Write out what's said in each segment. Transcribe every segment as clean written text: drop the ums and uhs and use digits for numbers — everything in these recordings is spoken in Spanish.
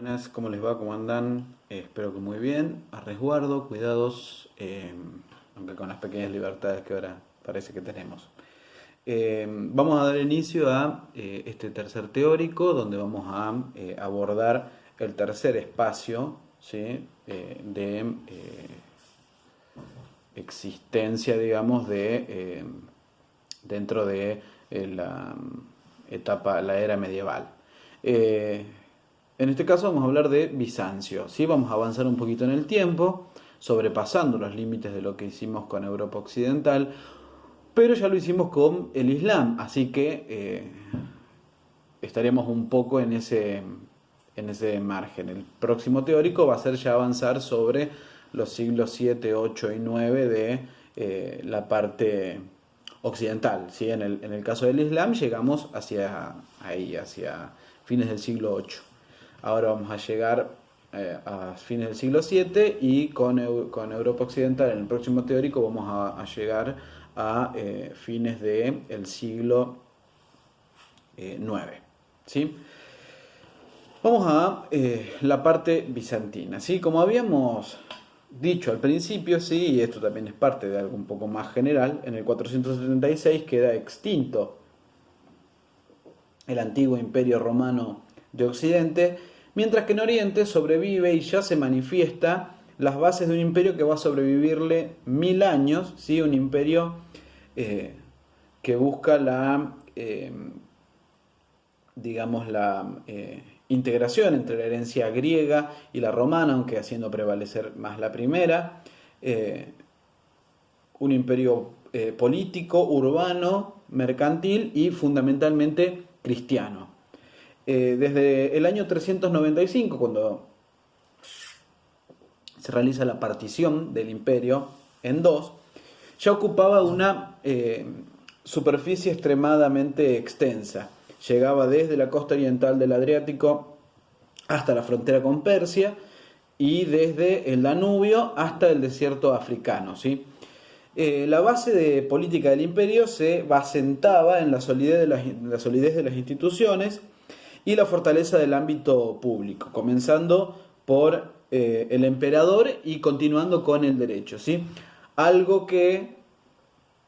Buenas, ¿cómo les va? ¿Cómo andan? Espero que muy bien. A resguardo, cuidados, aunque con las pequeñas libertades que ahora parece que tenemos. Vamos a dar inicio a este tercer teórico, donde vamos a abordar el tercer espacio, ¿sí? De existencia, digamos, dentro de la etapa, la era medieval. Eh, en este caso vamos a hablar de Bizancio, ¿sí? Vamos a avanzar un poquito en el tiempo, sobrepasando los límites de lo que hicimos con Europa Occidental, pero ya lo hicimos con el Islam, así que estaremos un poco en ese margen. El próximo teórico va a ser ya avanzar sobre los siglos 7, 8 y 9 de la parte occidental. ¿Sí? En el caso del Islam llegamos hacia ahí, hacia fines del siglo 8. Ahora vamos a llegar a fines del siglo 7 y con Europa Occidental en el próximo teórico vamos a llegar a fines del siglo 9. ¿Sí? Vamos a la parte bizantina. ¿Sí? Como habíamos dicho al principio, sí, y esto también es parte de algo un poco más general, en el 476 queda extinto el antiguo imperio romano de Occidente, mientras que en Oriente sobrevive y ya se manifiesta las bases de un imperio que va a sobrevivirle 1000 años, ¿sí? Un imperio que busca digamos, la integración entre la herencia griega y la romana, aunque haciendo prevalecer más la primera, un imperio político, urbano, mercantil y fundamentalmente cristiano. Desde el año 395, cuando se realiza la partición del imperio en dos, ya ocupaba una superficie extremadamente extensa. Llegaba desde la costa oriental del Adriático hasta la frontera con Persia y desde el Danubio hasta el desierto africano, ¿sí? La base de política del imperio se basentaba en la solidez de las instituciones y la fortaleza del ámbito público, comenzando por el emperador y continuando con el derecho, ¿sí? Algo que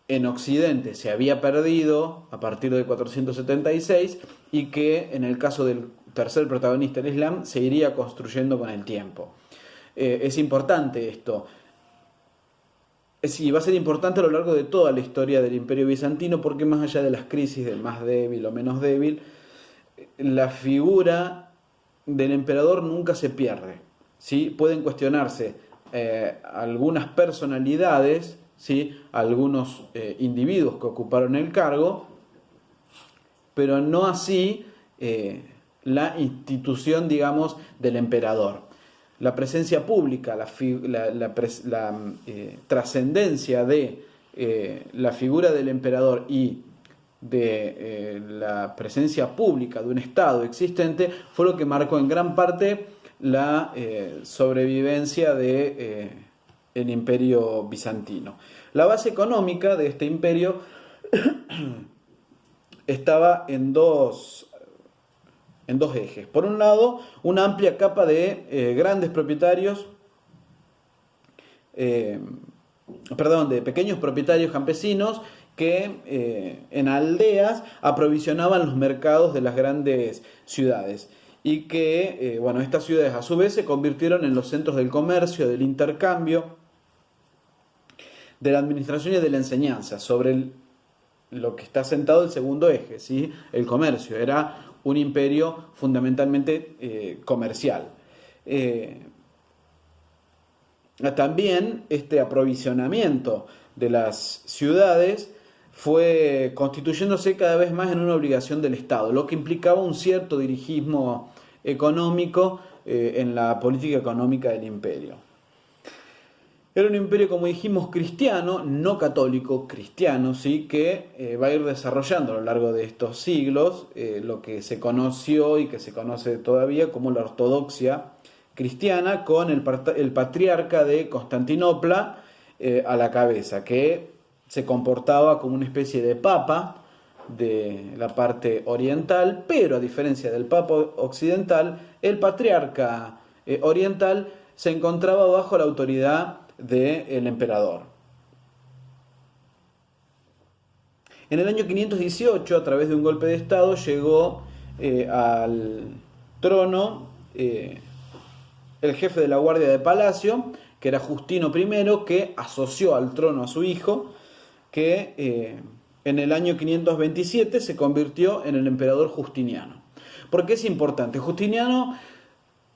en Occidente se había perdido a partir de 476 y que en el caso del tercer protagonista, el Islam, se iría construyendo con el tiempo. Es importante esto. Sí, va a ser importante a lo largo de toda la historia del Imperio Bizantino porque más allá de las crisis del más débil o menos débil, la figura del emperador nunca se pierde. ¿Sí? Pueden cuestionarse algunas personalidades, ¿sí? Algunos individuos que ocuparon el cargo, pero no así la institución, digamos, del emperador. La presencia pública, la trascendencia de la figura del emperador y de la presencia pública de un Estado existente fue lo que marcó en gran parte la sobrevivencia de el imperio bizantino. La base económica de este imperio estaba en dos ejes. Por un lado, una amplia capa de grandes propietarios, eh, de pequeños propietarios campesinos que en aldeas aprovisionaban los mercados de las grandes ciudades y que, bueno, estas ciudades a su vez se convirtieron en los centros del comercio, del intercambio, de la administración y de la enseñanza, sobre lo que está sentado el segundo eje, ¿sí? El comercio. Era un imperio fundamentalmente comercial. También este aprovisionamiento de las ciudades fue constituyéndose cada vez más en una obligación del Estado, lo que implicaba un cierto dirigismo económico en la política económica del imperio. Era un imperio, como dijimos, cristiano, no católico, cristiano, ¿sí? Que va a ir desarrollando a lo largo de estos siglos lo que se conoció y que se conoce todavía como la ortodoxia cristiana, con el patriarca de Constantinopla a la cabeza, que se comportaba como una especie de papa de la parte oriental, pero a diferencia del papa occidental, el patriarca oriental se encontraba bajo la autoridad del emperador. En el año 518, a través de un golpe de estado, llegó al trono el jefe de la guardia de palacio, que era Justino I, que asoció al trono a su hijo, que en el año 527 se convirtió en el emperador Justiniano. ¿Por qué es importante? Justiniano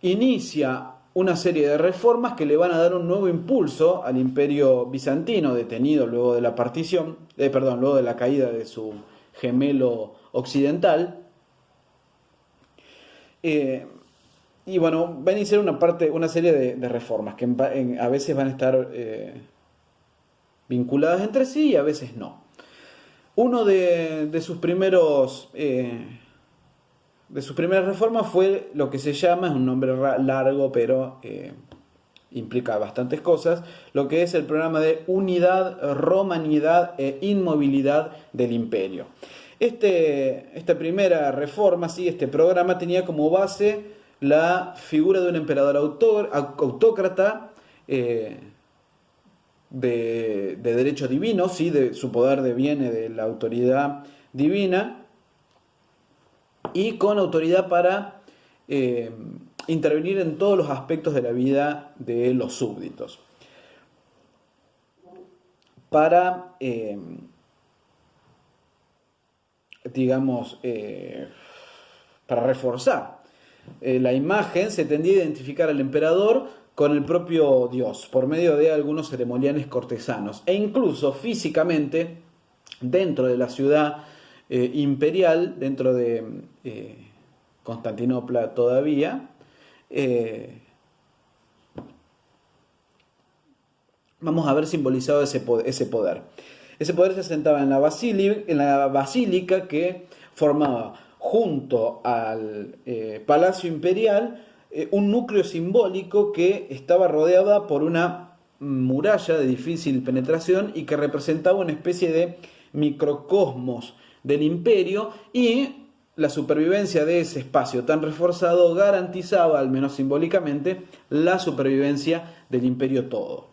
inicia una serie de reformas que le van a dar un nuevo impulso al imperio bizantino, detenido luego de la partición, luego de la caída de su gemelo occidental. Y bueno, van a iniciar una serie de reformas que a veces van a estar vinculadas entre sí y a veces no. Uno de sus primeras reformas fue lo que se llama, es un nombre largo, pero implica bastantes cosas, lo que es el programa de unidad, romanidad e inmovilidad del imperio. Esta primera reforma, este programa tenía como base la figura de un emperador autócrata de derecho divino, su poder viene de la autoridad divina, y con autoridad para intervenir en todos los aspectos de la vida de los súbditos. Para, para reforzar la imagen, se tendía a identificar al emperador con el propio Dios, por medio de algunos ceremoniales cortesanos, e incluso físicamente, dentro de la ciudad imperial, dentro de Constantinopla todavía, vamos a ver simbolizado ese poder. Ese poder se asentaba en la basílica que formaba junto al Palacio Imperial un núcleo simbólico que estaba rodeada por una muralla de difícil penetración y que representaba una especie de microcosmos del imperio, y la supervivencia de ese espacio tan reforzado garantizaba, al menos simbólicamente, la supervivencia del imperio todo.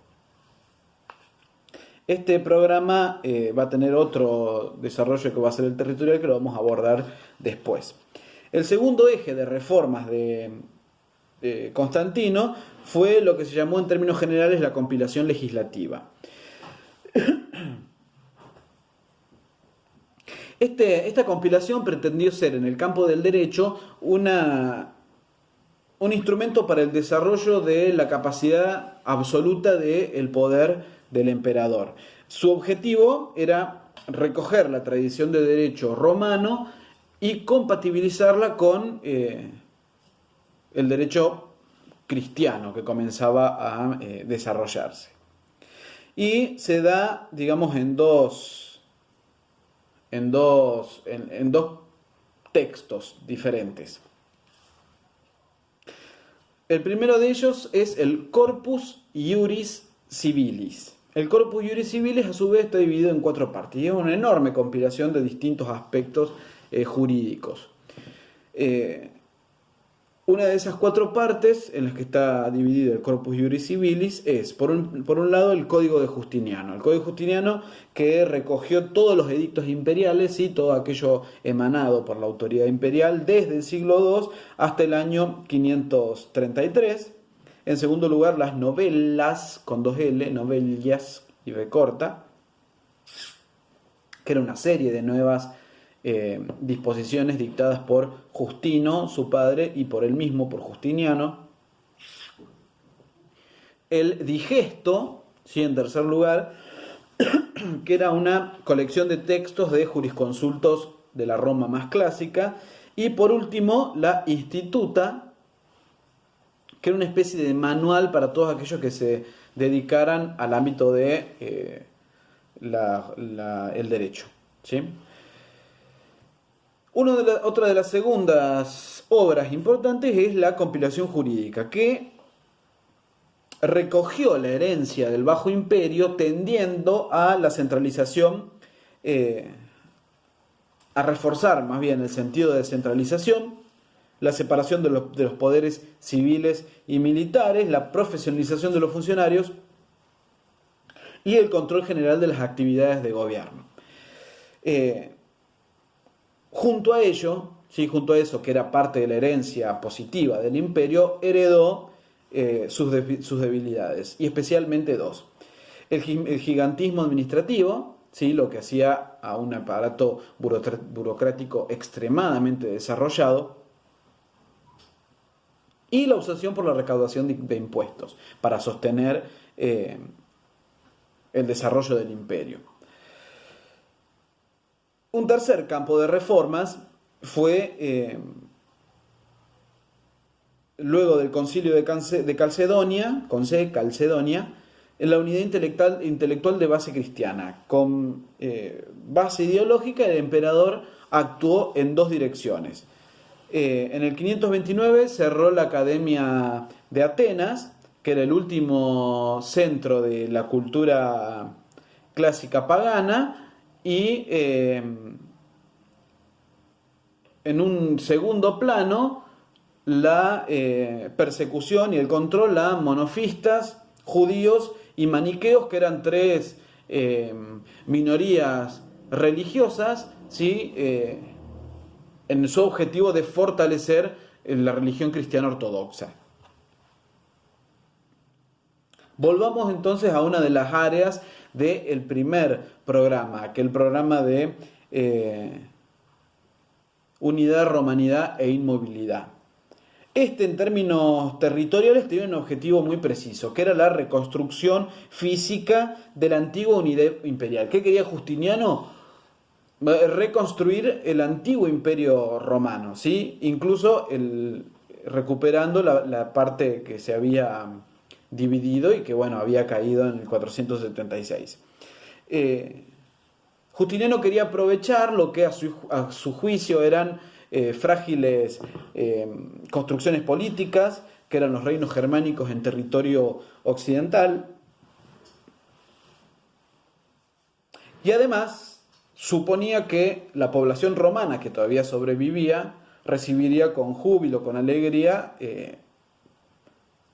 Este programa va a tener otro desarrollo que va a ser el territorial, que lo vamos a abordar después. El segundo eje de reformas de Constantino fue lo que se llamó en términos generales la compilación legislativa. Esta compilación pretendió ser en el campo del derecho un instrumento para el desarrollo de la capacidad absoluta del poder del emperador. Su objetivo era recoger la tradición de derecho romano y compatibilizarla con el derecho cristiano que comenzaba a desarrollarse. Y se da, digamos, en dos textos diferentes. El primero de ellos es el Corpus Iuris Civilis. El Corpus Iuris Civilis, a su vez, está dividido en 4 partes y es una enorme compilación de distintos aspectos jurídicos. Una de esas 4 partes en las que está dividido el Corpus Iuris Civilis es, por un lado, el Código de Justiniano. El Código Justiniano, que recogió todos los edictos imperiales y todo aquello emanado por la autoridad imperial desde el siglo II hasta el año 533. En segundo lugar, las novellas, con 2L, novellas y B corta, que era una serie de nuevas disposiciones dictadas por Justino, su padre, y por él mismo, por Justiniano. El Digesto, ¿sí?, en tercer lugar, que era una colección de textos de jurisconsultos de la Roma más clásica. Y por último, la Instituta, que era una especie de manual para todos aquellos que se dedicaran al ámbito de el derecho, ¿sí? Otra de las segundas obras importantes es la compilación jurídica, que recogió la herencia del Bajo Imperio tendiendo a la centralización, a reforzar más bien el sentido de descentralización la separación de los poderes civiles y militares, la profesionalización de los funcionarios y el control general de las actividades de gobierno. Junto a ello, ¿sí? Junto a eso, que era parte de la herencia positiva del imperio, heredó sus debilidades, y especialmente dos. El gigantismo administrativo, ¿sí? Lo que hacía a un aparato burocrático extremadamente desarrollado, y la obsesión por la recaudación de impuestos para sostener el desarrollo del imperio. Un tercer campo de reformas fue, luego del concilio de Calcedonia, Calcedonia, en la unidad intelectual de base cristiana. Con base ideológica, el emperador actuó en dos direcciones. En el 529 cerró la Academia de Atenas, que era el último centro de la cultura clásica pagana, y en un segundo plano la persecución y el control a monofistas, judíos y maniqueos, que eran tres minorías religiosas, ¿sí? En su objetivo de fortalecer la religión cristiana ortodoxa. Volvamos entonces a una de las áreas del primer programa, que es el programa de unidad, romanidad e inmovilidad. En términos territoriales, tenía un objetivo muy preciso, que era la reconstrucción física de la antigua unidad imperial. ¿Qué quería Justiniano? Reconstruir el antiguo imperio romano, ¿sí? Incluso recuperando la parte que se había dividido y que, bueno, había caído en el 476. Justiniano quería aprovechar lo que a su juicio eran frágiles construcciones políticas, que eran los reinos germánicos en territorio occidental, y además suponía que la población romana que todavía sobrevivía recibiría con júbilo, con alegría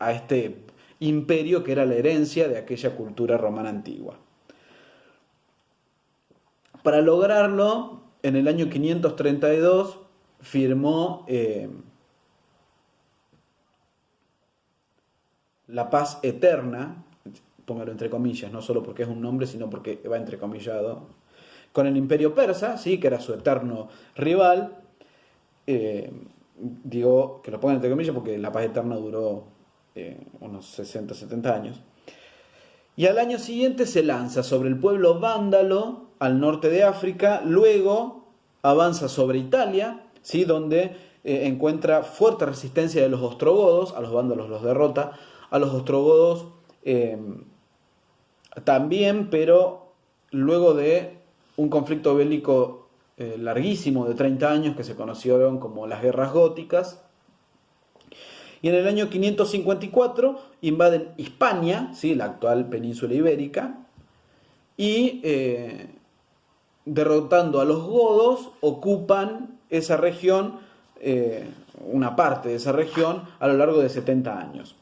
a este imperio que era la herencia de aquella cultura romana antigua. Para lograrlo, en el año 532 firmó la paz eterna, póngalo entre comillas, no solo porque es un nombre, sino porque va entrecomillado, con el imperio persa, ¿sí? Que era su eterno rival. Digo que lo pongan entre comillas porque la paz eterna duró unos 60, 70 años. Y al año siguiente se lanza sobre el pueblo vándalo al norte de África, luego avanza sobre Italia, ¿sí? Donde encuentra fuerte resistencia de los ostrogodos, a los vándalos los derrota, a los ostrogodos también, pero luego de un conflicto bélico larguísimo de 30 años que se conocieron como las guerras góticas. Y en el año 554 invaden Hispania, ¿sí? La actual península ibérica, y derrotando a los godos ocupan esa región, una parte de esa región, a lo largo de 70 años.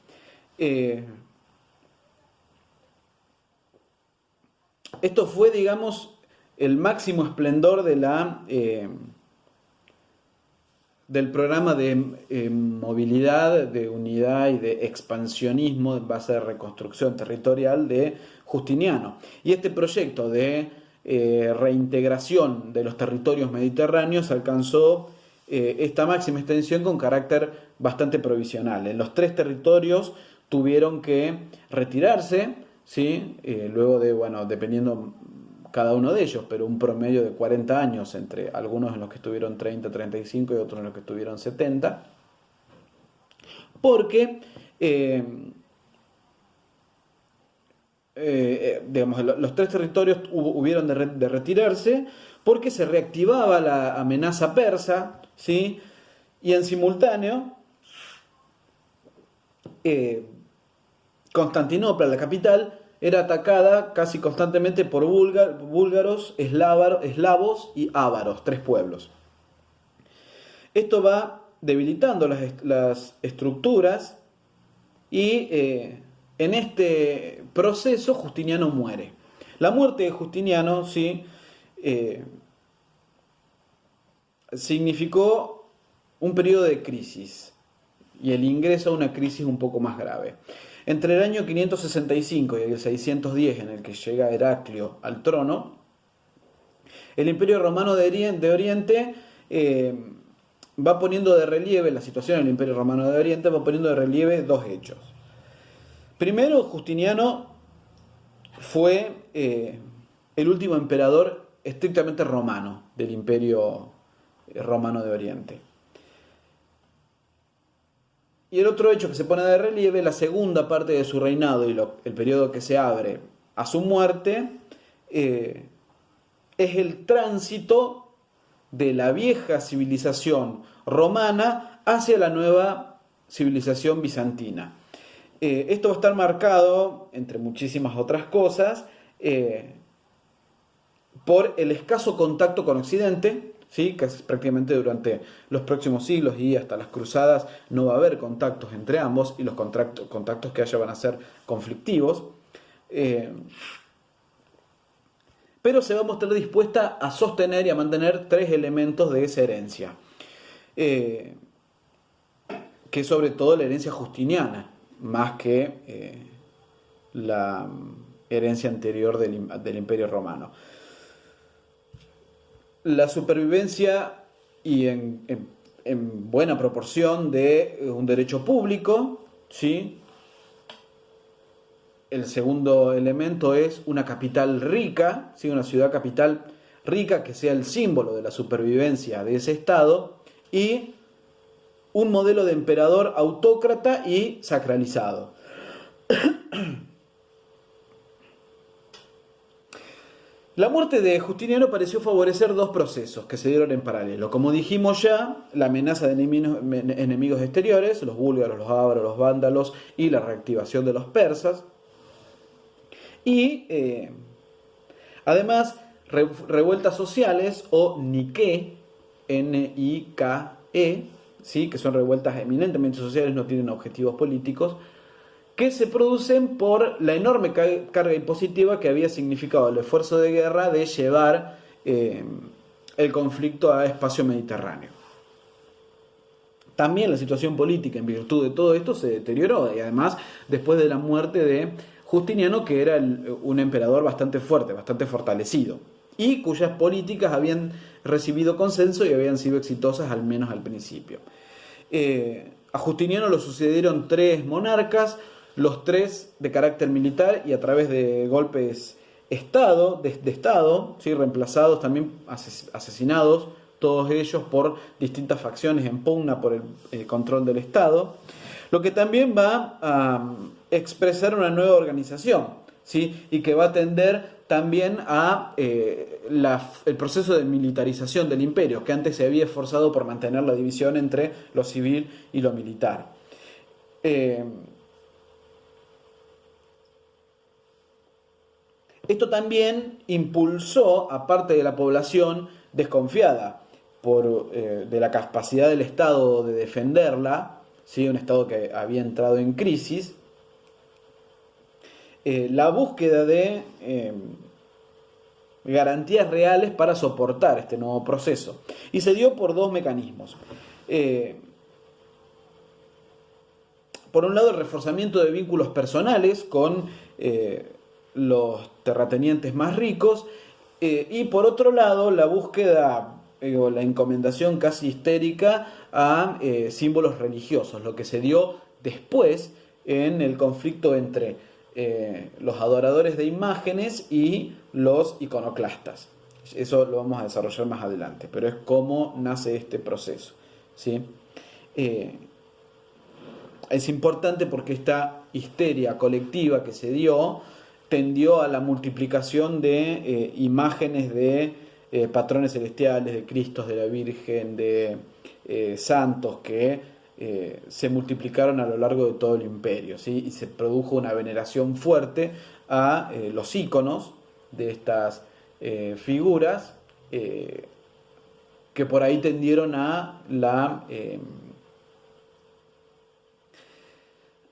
Esto fue, digamos, el máximo esplendor de del programa de movilidad, de unidad y de expansionismo en base de reconstrucción territorial de Justiniano. Y este proyecto de reintegración de los territorios mediterráneos alcanzó esta máxima extensión con carácter bastante provisional. En los tres territorios tuvieron que retirarse, ¿sí? Luego de, bueno, dependiendo cada uno de ellos, pero un promedio de 40 años, entre algunos en los que estuvieron 30, 35 y otros en los que estuvieron 70, porque digamos, los tres territorios hubieron de retirarse porque se reactivaba la amenaza persa, ¿sí? Y en simultáneo Constantinopla, la capital, era atacada casi constantemente por búlgaros, eslavos y ávaros, tres pueblos. Esto va debilitando las estructuras y en este proceso Justiniano muere. La muerte de Justiniano, ¿sí? Significó un periodo de crisis y el ingreso a una crisis un poco más grave. Entre el año 565 y el 610, en el que llega Heraclio al trono, el Imperio Romano de Oriente va poniendo de relieve, la situación del Imperio Romano de Oriente va poniendo de relieve dos hechos. Primero, Justiniano fue el último emperador estrictamente romano del Imperio Romano de Oriente. Y el otro hecho que se pone de relieve, la segunda parte de su reinado y el periodo que se abre a su muerte, es el tránsito de la vieja civilización romana hacia la nueva civilización bizantina. Esto va a estar marcado, entre muchísimas otras cosas, por el escaso contacto con Occidente, ¿sí? Que es prácticamente durante los próximos siglos y hasta las cruzadas no va a haber contactos entre ambos y los contactos que haya van a ser conflictivos. Pero se va a mostrar dispuesta a sostener y a mantener tres elementos de esa herencia, que es sobre todo la herencia justiniana, más que la herencia anterior del Imperio Romano. La supervivencia y en buena proporción de un derecho público, ¿sí? El segundo elemento es una capital rica, ¿sí? Una ciudad capital rica que sea el símbolo de la supervivencia de ese estado, y un modelo de emperador autócrata y sacralizado. La muerte de Justiniano pareció favorecer dos procesos que se dieron en paralelo. Como dijimos ya, la amenaza de enemigos exteriores, los búlgaros, los ávaros, los vándalos, y la reactivación de los persas. Y además revueltas sociales o Nike, N-I-K-E, ¿sí? Que son revueltas eminentemente sociales, no tienen objetivos políticos, que se producen por la enorme carga impositiva que había significado el esfuerzo de guerra de llevar el conflicto a espacio mediterráneo. También la situación política en virtud de todo esto se deterioró, y además después de la muerte de Justiniano, que era un emperador bastante fuerte, bastante fortalecido, y cuyas políticas habían recibido consenso y habían sido exitosas, al menos al principio. A Justiniano lo sucedieron tres monarcas, los tres de carácter militar y a través de golpes de Estado, ¿sí? Reemplazados, también asesinados, todos ellos por distintas facciones en pugna por el control del Estado, lo que también va a expresar una nueva organización, ¿sí? Y que va a tender también a el proceso de militarización del imperio, que antes se había esforzado por mantener la división entre lo civil y lo militar. Esto también impulsó a parte de la población desconfiada de la capacidad del Estado de defenderla, ¿sí? Un Estado que había entrado en crisis, la búsqueda de garantías reales para soportar este nuevo proceso. Y se dio por dos mecanismos. Por un lado, el reforzamiento de vínculos personales con los terratenientes más ricos, y por otro lado, la búsqueda o la encomendación casi histérica a símbolos religiosos, lo que se dio después en el conflicto entre los adoradores de imágenes y los iconoclastas. Eso lo vamos a desarrollar más adelante, pero es cómo nace este proceso, ¿sí? Es importante porque esta histeria colectiva que se dio tendió a la multiplicación de imágenes de patrones celestiales, de Cristos, de la Virgen, de santos que se multiplicaron a lo largo de todo el imperio, ¿sí? Y se produjo una veneración fuerte a los íconos de estas figuras, que por ahí tendieron a la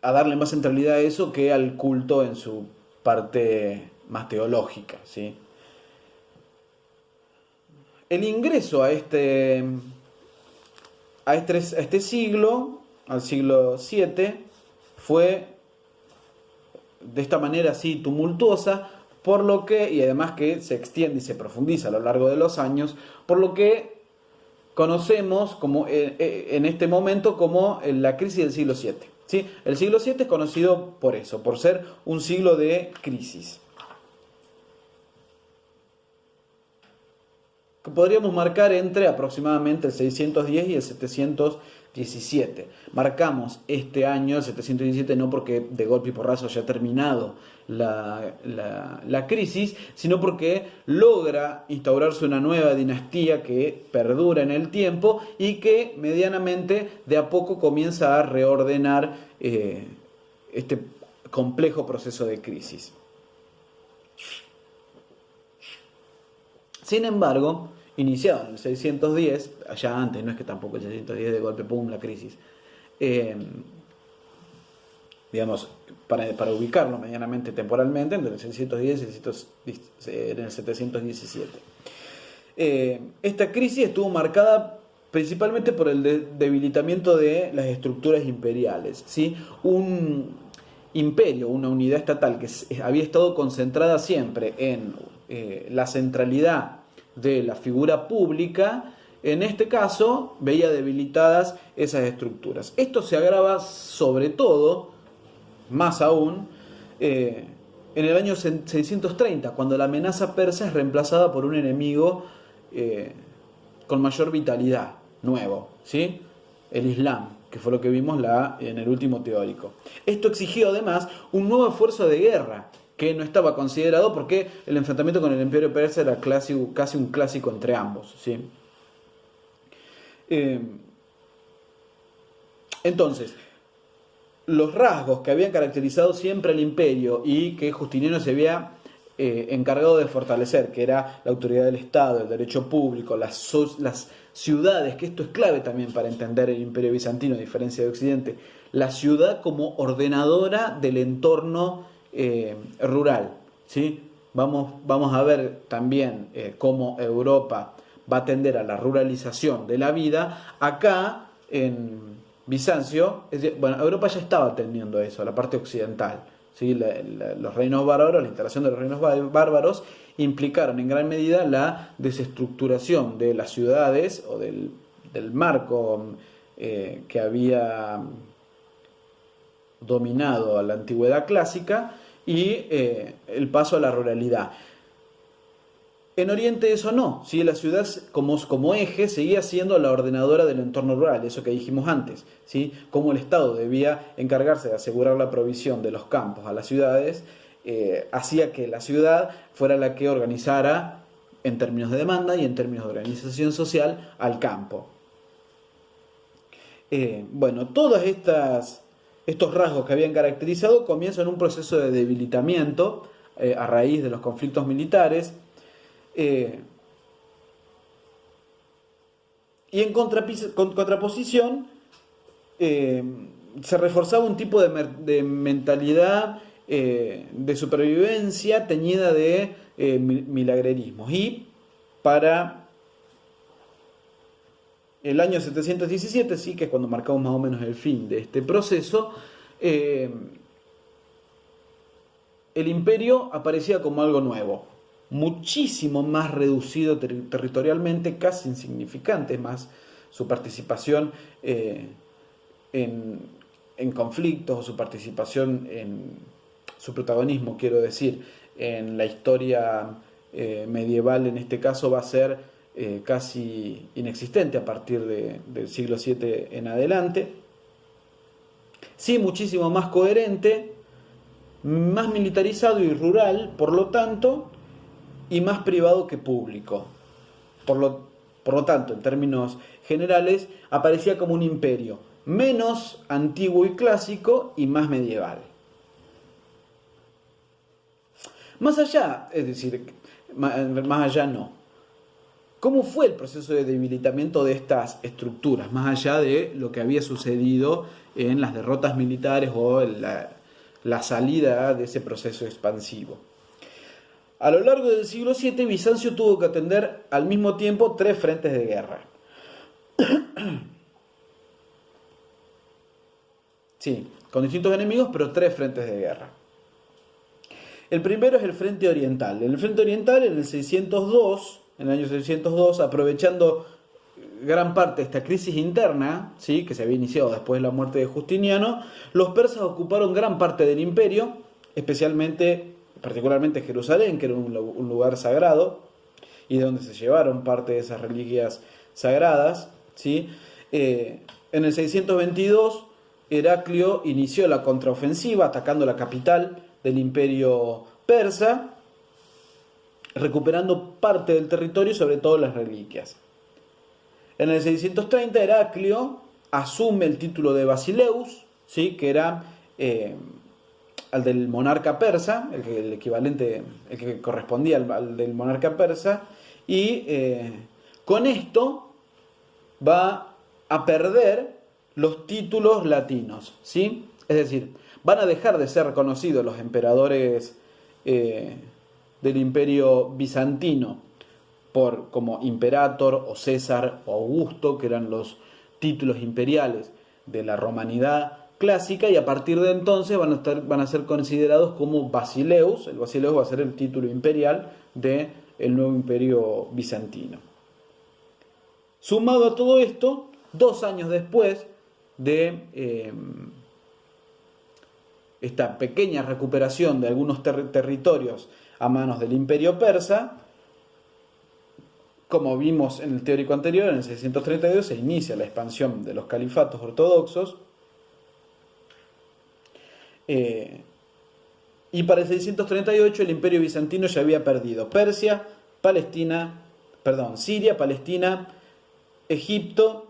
a darle más centralidad a eso que al culto en su parte más teológica, ¿sí? El ingreso a este siglo, al siglo VII, fue de esta manera así tumultuosa, por lo que, y además que se extiende y se profundiza a lo largo de los años, por lo que conocemos como, en este momento como la crisis del siglo VII. ¿Sí? El siglo VII es conocido por eso, por ser un siglo de crisis. Que podríamos marcar entre aproximadamente el 610 y el 717. Marcamos este año, el 717, no porque de golpe y porrazo haya terminado la crisis, sino porque logra instaurarse una nueva dinastía que perdura en el tiempo y que medianamente de a poco comienza a reordenar este complejo proceso de crisis. Sin embargo, iniciado en el 610, allá antes, no es que tampoco el 610 de golpe, pum, la crisis, digamos, para ubicarlo medianamente temporalmente, entre el 610 y el 717. Esta crisis estuvo marcada principalmente por el debilitamiento de las estructuras imperiales, ¿sí? Un imperio, una unidad estatal que había estado concentrada siempre en la centralidad de la figura pública, en este caso veía debilitadas esas estructuras. Esto se agrava sobre todo, más aún, en el año 630, cuando la amenaza persa es reemplazada por un enemigo con mayor vitalidad, nuevo, ¿sí? El Islam, que fue lo que vimos en el último teórico. Esto exigió además un nuevo esfuerzo de guerra, que no estaba considerado porque el enfrentamiento con el imperio persa era casi un clásico entre ambos, ¿sí? Entonces, los rasgos que habían caracterizado siempre al imperio y que Justiniano se había encargado de fortalecer, que era la autoridad del Estado, el derecho público, las ciudades, que esto es clave también para entender el imperio bizantino, a diferencia de Occidente, la ciudad como ordenadora del entorno rural, ¿sí? Vamos a ver también cómo Europa va a tender a la ruralización de la vida. Acá en Bizancio, Europa ya estaba atendiendo eso, la parte occidental, ¿sí? Los reinos bárbaros, la instalación de los reinos bárbaros implicaron en gran medida la desestructuración de las ciudades o del marco que había dominado a la antigüedad clásica y el paso a la ruralidad. En Oriente eso no, ¿sí? La ciudad como eje seguía siendo la ordenadora del entorno rural, eso que dijimos antes, ¿sí? Como el Estado debía encargarse de asegurar la provisión de los campos a las ciudades, hacía que la ciudad fuera la que organizara en términos de demanda y en términos de organización social al campo. Todos estos rasgos que habían caracterizado comienzan un proceso de debilitamiento a raíz de los conflictos militares. Y en contraposición se reforzaba un tipo de mentalidad de supervivencia teñida de milagrerismo. Y para el año 717, sí, que es cuando marcamos más o menos el fin de este proceso, el imperio aparecía como algo nuevo, muchísimo más reducido territorialmente, casi insignificante. Es más, su participación en conflictos, o su participación su protagonismo, quiero decir, en la historia medieval, en este caso, va a ser casi inexistente a partir del siglo VII en adelante. Sí, muchísimo más coherente, más militarizado y rural, por lo tanto, y más privado que público. Por lo tanto, en términos generales, aparecía como un imperio menos antiguo y clásico y más medieval. Más allá, es decir, más allá no. ¿Cómo fue el proceso de debilitamiento de estas estructuras, más allá de lo que había sucedido en las derrotas militares o en la salida de ese proceso expansivo? A lo largo del siglo VII, Bizancio tuvo que atender al mismo tiempo 3 frentes de guerra. Sí, con distintos enemigos, pero 3 frentes de guerra. El primero es el frente oriental. En el frente oriental, en el año 602, aprovechando gran parte de esta crisis interna, ¿sí?, que se había iniciado después de la muerte de Justiniano, los persas ocuparon gran parte del imperio, particularmente Jerusalén, que era un lugar sagrado, y de donde se llevaron parte de esas reliquias sagradas, ¿sí? En el 622, Heraclio inició la contraofensiva atacando la capital del imperio persa, recuperando parte del territorio y sobre todo las reliquias. En el 630, Heraclio asume el título de Basileus, ¿sí?, que era al del monarca persa, el equivalente, el que correspondía al del monarca persa, y con esto va a perder los títulos latinos, ¿sí? Es decir, van a dejar de ser reconocidos los emperadores del imperio bizantino como imperator o César o Augusto, que eran los títulos imperiales de la romanidad clásica, y a partir de entonces van a ser considerados como Basileus. El Basileus va a ser el título imperial del nuevo imperio bizantino. Sumado a todo esto, 2 años después de esta pequeña recuperación de algunos territorios a manos del imperio persa, como vimos en el teórico anterior, en el 632 se inicia la expansión de los califatos ortodoxos, y para el 638 el imperio bizantino ya había perdido Siria, Palestina, Egipto.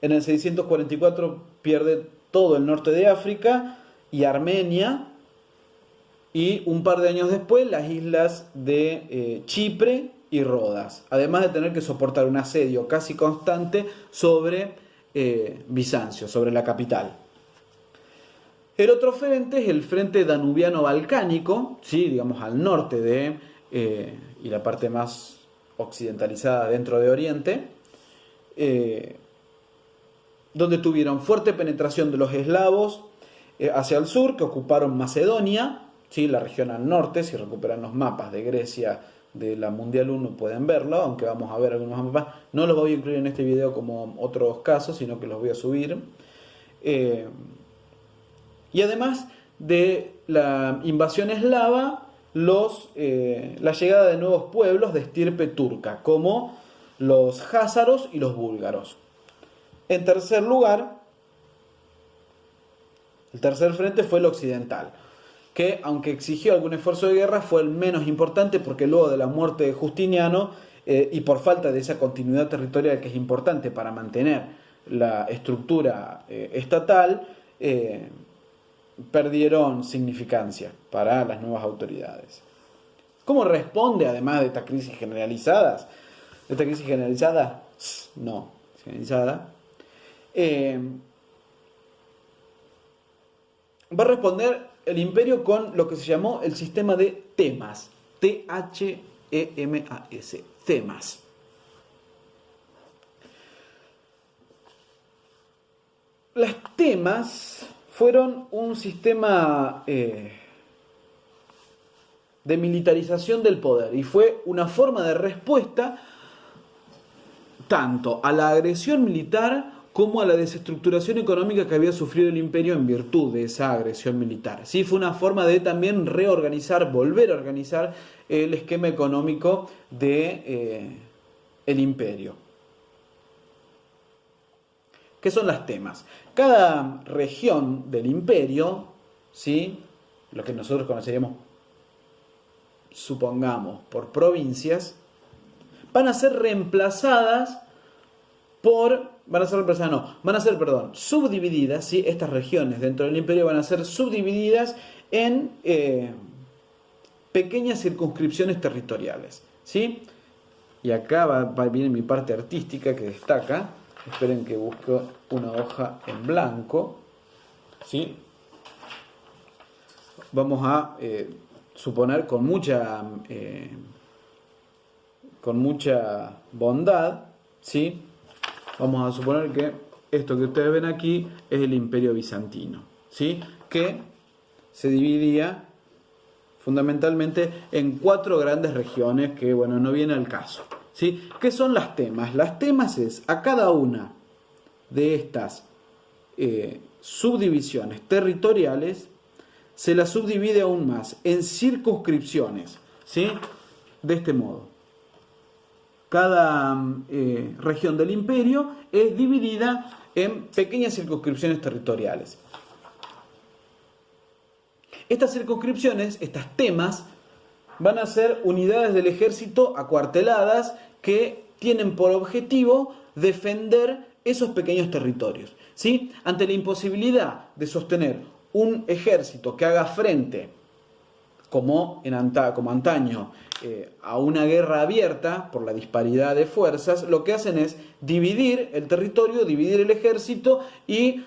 En el 644 pierde todo el norte de África y Armenia, y un par de años después las islas de Chipre y Rodas, además de tener que soportar un asedio casi constante sobre Bizancio, sobre la capital. El otro frente es el frente danubiano-balcánico, ¿sí?, digamos al norte y la parte más occidentalizada dentro de Oriente, donde tuvieron fuerte penetración de los eslavos hacia el sur, que ocuparon Macedonia, ¿sí?, la región al norte. Si recuperan los mapas de Grecia de la Mundial 1 pueden verlo, aunque vamos a ver algunos mapas. No los voy a incluir en este video como otros casos, sino que los voy a subir. Y además de la invasión eslava, la llegada de nuevos pueblos de estirpe turca, como los jázaros y los búlgaros. En tercer lugar, el tercer frente fue el occidental, que aunque exigió algún esfuerzo de guerra, fue el menos importante, porque luego de la muerte de Justiniano y por falta de esa continuidad territorial que es importante para mantener la estructura estatal, perdieron significancia para las nuevas autoridades. ¿Cómo responde, además de esta crisis generalizada? ¿Esta crisis generalizada? No, generalizada. Va a responder el imperio con lo que se llamó el sistema de temas. T-H-E-M-A-S. Temas. Las temas fueron un sistema de militarización del poder, y fue una forma de respuesta tanto a la agresión militar como a la desestructuración económica que había sufrido el imperio en virtud de esa agresión militar. Sí, fue una forma de también volver a organizar el esquema económico de el imperio. ¿Qué son las temas? Cada región del imperio, ¿sí?, lo que nosotros conoceríamos, supongamos, por provincias, van a ser subdivididas, ¿sí? Estas regiones dentro del imperio van a ser subdivididas en pequeñas circunscripciones territoriales, ¿sí? y acá viene mi parte artística que destaca. Esperen que busque una hoja en blanco, ¿sí? Vamos a suponer con mucha bondad, ¿sí? Vamos a suponer que esto que ustedes ven aquí es el Imperio Bizantino, ¿sí? Que se dividía fundamentalmente en 4 grandes regiones que, bueno, no viene al caso, ¿sí? ¿Qué son las temas? Las temas es a cada una de estas subdivisiones territoriales se las subdivide aún más en circunscripciones, ¿sí? De este modo. Cada región del imperio es dividida en pequeñas circunscripciones territoriales. Estas circunscripciones, estas temas, van a ser unidades del ejército acuarteladas que tienen por objetivo defender esos pequeños territorios, ¿sí? Ante la imposibilidad de sostener un ejército que haga frente, como antaño, a una guerra abierta por la disparidad de fuerzas, lo que hacen es dividir el territorio, dividir el ejército y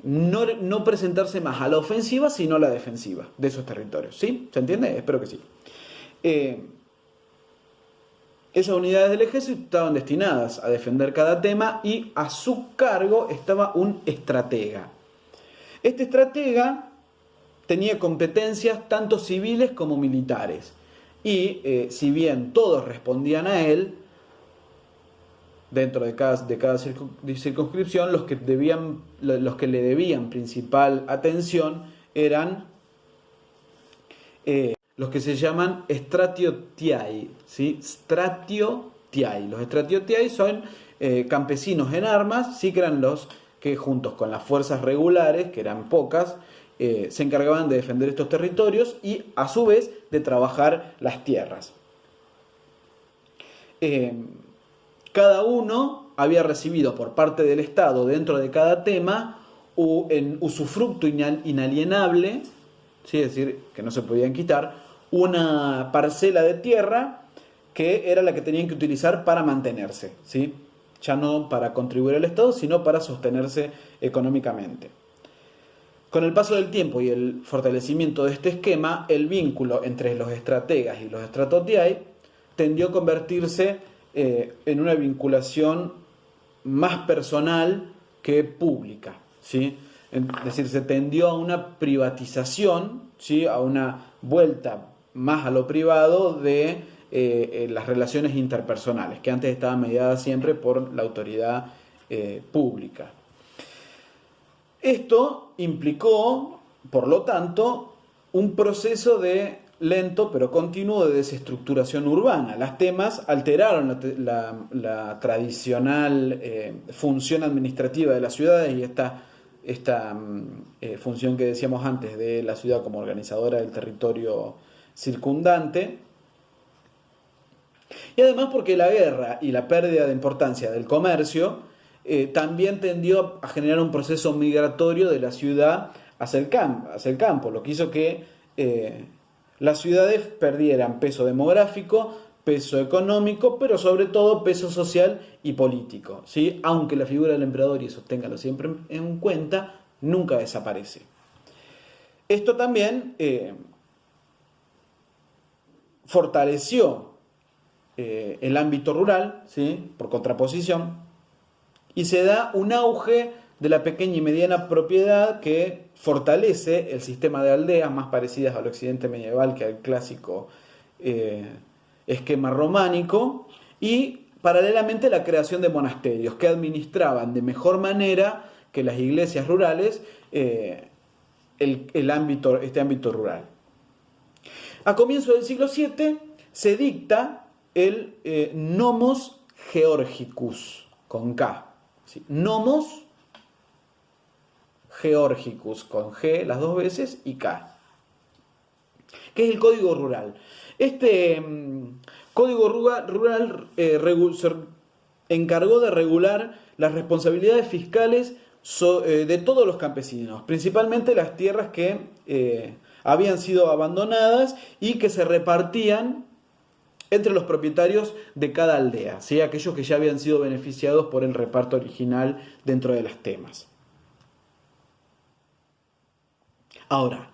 no presentarse más a la ofensiva sino a la defensiva de esos territorios, ¿sí? ¿Se entiende? Espero que sí. Esas unidades del ejército estaban destinadas a defender cada tema y a su cargo estaba un estratega. Este estratega tenía competencias tanto civiles como militares y si bien todos respondían a él, dentro de cada circunscripción, los que le debían principal atención eran los que se llaman stratiotiai, ¿sí? Stratiotiai. Los stratiotiai son campesinos en armas, sí, que eran los que juntos con las fuerzas regulares, que eran pocas, se encargaban de defender estos territorios y a su vez de trabajar las tierras. Cada uno había recibido por parte del Estado dentro de cada tema en usufructo inalienable, ¿sí? Es decir, que no se podían quitar, una parcela de tierra que era la que tenían que utilizar para mantenerse, ¿sí? Ya no para contribuir al Estado, sino para sostenerse económicamente. Con el paso del tiempo y el fortalecimiento de este esquema, el vínculo entre los estrategas y los stratotiai tendió a convertirse en una vinculación más personal que pública, ¿sí? Es decir, se tendió a una privatización, ¿sí? A una vuelta más a lo privado de las relaciones interpersonales, que antes estaban mediadas siempre por la autoridad pública. Esto implicó, por lo tanto, un proceso de lento pero continuo de desestructuración urbana. Las temas alteraron la tradicional función administrativa de las ciudades y esta función que decíamos antes de la ciudad como organizadora del territorio circundante. Y además porque la guerra y la pérdida de importancia del comercio también tendió a generar un proceso migratorio de la ciudad hacia el campo, lo que hizo que las ciudades perdieran peso demográfico, peso económico, pero sobre todo peso social y político, ¿sí? Aunque la figura del emperador, y eso ténganlo siempre en cuenta, nunca desaparece. Esto también fortaleció el ámbito rural, ¿sí? Por contraposición, y se da un auge de la pequeña y mediana propiedad que fortalece el sistema de aldeas más parecidas al occidente medieval que al clásico esquema románico, y paralelamente la creación de monasterios que administraban de mejor manera que las iglesias rurales este ámbito rural. A comienzos del siglo VII se dicta el Nomos Georgicus, con K. ¿Sí? Nomos Georgicus, con G las dos veces y K, que es el Código Rural. Este Código Rural se encargó de regular las responsabilidades fiscales de todos los campesinos, principalmente las tierras que habían sido abandonadas y que se repartían entre los propietarios de cada aldea, ¿sí? Aquellos que ya habían sido beneficiados por el reparto original dentro de las temas. Ahora,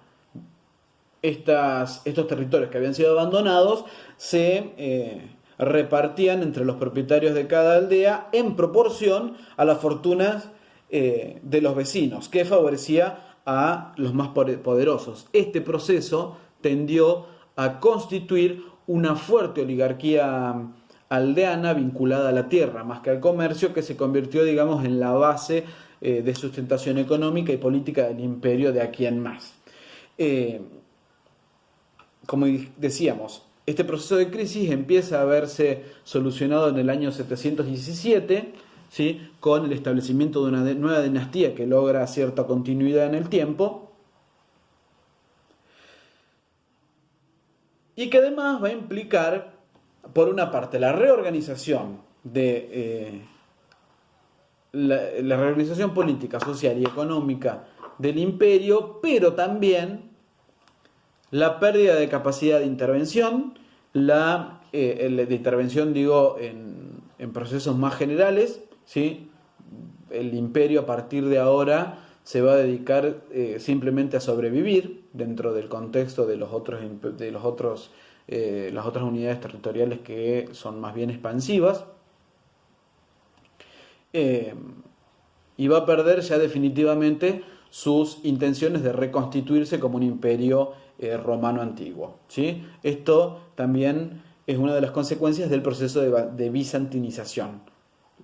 estos territorios que habían sido abandonados se repartían entre los propietarios de cada aldea en proporción a las fortunas de los vecinos, que favorecía a los más poderosos. Este proceso tendió a constituir una fuerte oligarquía aldeana vinculada a la tierra más que al comercio, que se convirtió, digamos, en la base de sustentación económica y política del imperio de aquí en más. Como decíamos, este proceso de crisis empieza a verse solucionado en el año 717, ¿sí? Con el establecimiento de una nueva dinastía que logra cierta continuidad en el tiempo y que además va a implicar, por una parte, la reorganización de la reorganización política, social y económica del imperio, pero también la pérdida de capacidad de intervención, de intervención digo en procesos más generales, ¿sí? El imperio a partir de ahora se va a dedicar simplemente a sobrevivir dentro del contexto de las otras unidades territoriales que son más bien expansivas, y va a perder ya definitivamente sus intenciones de reconstituirse como un imperio romano antiguo, ¿sí? Esto también es una de las consecuencias del proceso de bizantinización.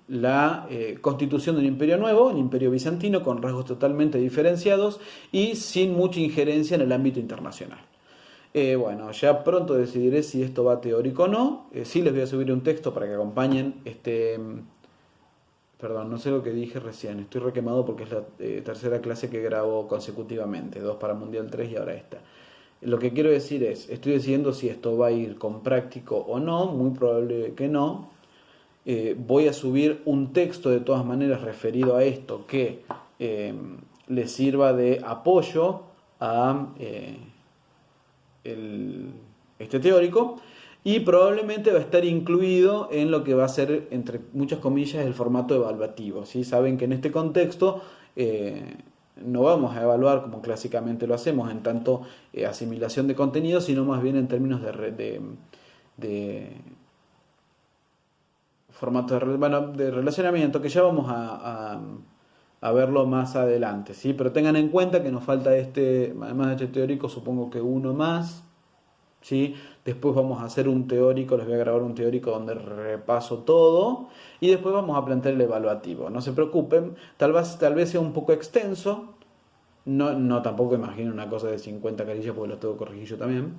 La constitución de un imperio nuevo, el imperio bizantino, con rasgos totalmente diferenciados y sin mucha injerencia en el ámbito internacional. Bueno, ya pronto decidiré si esto va teórico o no. Sí les voy a subir un texto para que acompañen Perdón, no sé lo que dije recién, estoy requemado porque es la tercera clase que grabo consecutivamente, 2 para Mundial 3 y ahora esta. Lo que quiero decir es, estoy decidiendo si esto va a ir con práctico o no, muy probable que no. Voy a subir un texto de todas maneras referido a esto que le sirva de apoyo a este teórico, y probablemente va a estar incluido en lo que va a ser, entre muchas comillas, el formato evaluativo, ¿sí? Saben que en este contexto no vamos a evaluar como clásicamente lo hacemos en tanto asimilación de contenido, sino más bien en términos de formato de relacionamiento, que ya vamos a verlo más adelante, ¿sí? Pero tengan en cuenta que nos falta además de este teórico, supongo que uno más, ¿sí? Después vamos a hacer un teórico, les voy a grabar un teórico donde repaso todo, y después vamos a plantear el evaluativo. No se preocupen, tal vez sea un poco extenso, no tampoco imagino una cosa de 50 carillas porque lo tengo que corregir yo también.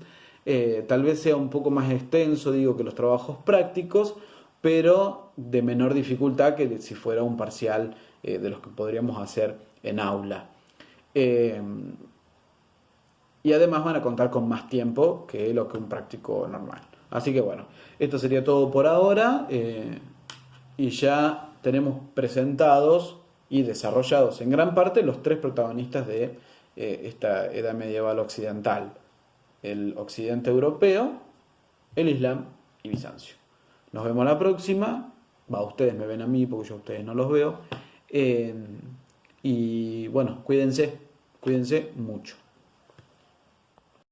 Tal vez sea un poco más extenso, digo, que los trabajos prácticos, pero de menor dificultad que si fuera un parcial de los que podríamos hacer en aula. Y además van a contar con más tiempo que lo que un práctico normal. Así que bueno, esto sería todo por ahora, y ya tenemos presentados y desarrollados en gran parte los 3 protagonistas de esta edad medieval occidental: el occidente europeo, el Islam y Bizancio. Nos vemos la próxima. Ustedes me ven a mí porque yo a ustedes no los veo. Y bueno, cuídense mucho.